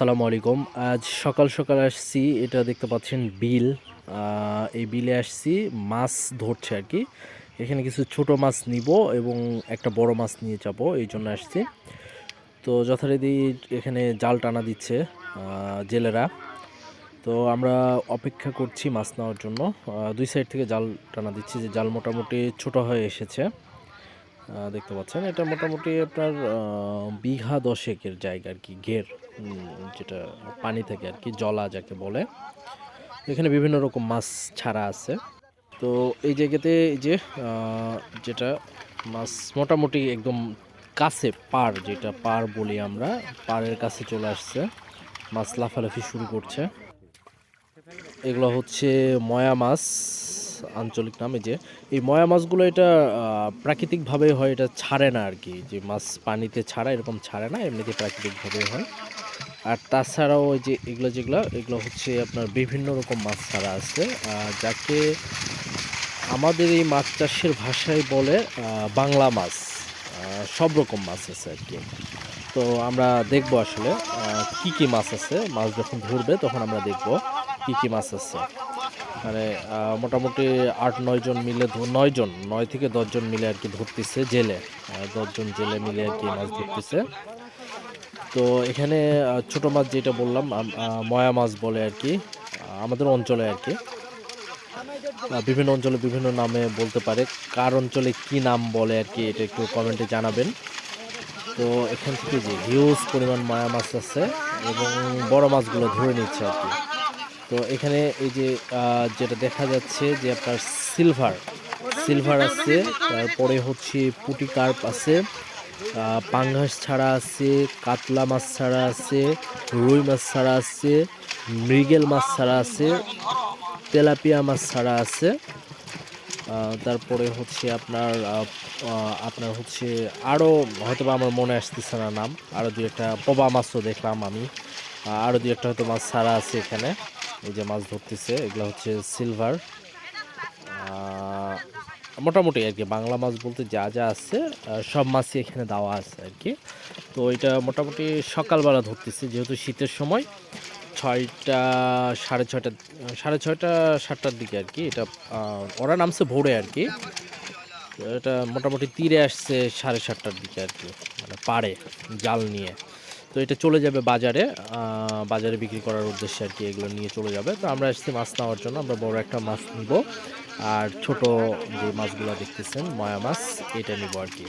আসসালামু আলাইকুম। আজ সকাল সকাল আসছি, এটা দেখতে পাচ্ছেন বিল। এই বিলে আসছি, মাছ ধরছে আর কি। এখানে কিছু ছোট মাছ নিব এবং একটা বড় মাছ নিয়ে যাব, এই জন্য আসছি। তো যথারীতি এখানে জাল টানা দিচ্ছে জেলেরা। তো আমরা অপেক্ষা করছি মাছ নেওয়ার জন্য। দুই সাইড থেকে জাল টানা দিচ্ছে, যে জাল মোটামুটি ছোট হয়ে এসেছে। দেখতে পাচ্ছেন এটা মোটামুটি আপনার বিঘা দশেকের জায়গা আর কি, ঘের, যেটা পানি থেকে আর কি, জলা যাকে বলে। এখানে বিভিন্ন রকম মাছ ছাড়া আছে। তো এই জায়গাতে এই যে যেটা মাছ মোটামুটি একদম কাছে, পার যেটা পার বলি আমরা, পাড়ের কাছে চলে আসছে, মাছ লাফালাফি শুরু করছে। এগুলো হচ্ছে ময়া মাছ, আঞ্চলিক নাম। এই যে এই ময়া মাছগুলো, এটা প্রাকৃতিকভাবে হয়, এটা ছাড়ে না আর কি। যে মাছ পানিতে ছাড়া এরকম ছাড়ে না, এমনিতে প্রাকৃতিকভাবে হয়। আর তাছাড়াও ওই যে এগুলো হচ্ছে আপনার বিভিন্ন রকম মাছ ছাড়া আছে, যাকে আমাদের এই মাছ চাষের ভাষায় বলে বাংলা মাছ। সব রকম মাছ আছে আর কি। তো আমরা দেখবো আসলে কি কি মাছ আছে, মাছ যখন ধরবে তখন আমরা দেখব কি কি মাছ আছে। মানে মোটামুটি ৮-৯ জন মিলে, ৯ থেকে ১০ জন মিলে আর কি ধরতেছে, জেলে। ১০ জন জেলে মিলে আর কি মাছ ধরতেছে। তো এখানে ছোট মাছ যেটা বললাম, ময়া মাছ বলে আর কি, আমাদের অঞ্চলে আর কি। বিভিন্ন অঞ্চলে বিভিন্ন নামে বলতে পারে, কার অঞ্চলে কি নাম বলে আর কি, এটা একটু কমেন্টে জানাবেন। তো এখান থেকে যে হিউজ পরিমাণ মায়া মাছ আছে এবং বড় মাছগুলো ধরে নিচ্ছে আর কি। তো এখানে এই যে যেটা দেখা যাচ্ছে যে আপনার সিলভার সিলভার আছে, তারপরে হচ্ছে পুঁটি কার্প আছে, পাঙ্গাস ছাড়া আছে, কাতলা মাছ ছাড়া আছে, রুই মাছ ছাড়া আছে, মৃগেল মাছ ছাড়া আছে, তেলাপিয়া মাছ ছাড়া আছে। তারপরে হচ্ছে আপনার হচ্ছে আরও হয়তো বা আমার মনে আসতেছে না নাম, আরও দু একটা পবা মাছও দেখলাম আমি। আরও দু একটা হয়তো মাছ ছাড়া আছে এখানে। এই যে মাছ ধরতেছে, এগুলো হচ্ছে সিলভার। মোটামুটি আর কি বাংলা মাছ বলতে যা যা আছে সব মাছই এখানে দেওয়া আছে আর কি। তো এটা মোটামুটি সকালবেলা ধরতেছে, যেহেতু শীতের সময়। ৬টা, সাড়ে ৬টা, ৬:৩০, ৭টার দিকে আর কি। এটা ওরা নামছে ভোরে আর কি। এটা মোটামুটি তীরে আসছে ৭:৩০টার দিকে আর কি, মানে পাড়ে জাল নিয়ে। তো এটা চলে যাবে বাজারে, বাজারে বিক্রি করার উদ্দেশ্যে আর কি, এগুলো নিয়ে চলে যাবে। তো আমরা আসছি মাছ নেওয়ার জন্য, আমরা বড় একটা মাছ নিব, আর ছোট যে মাছগুলো দেখতেছেন ময়া মাছ, এটা নিব আর কি।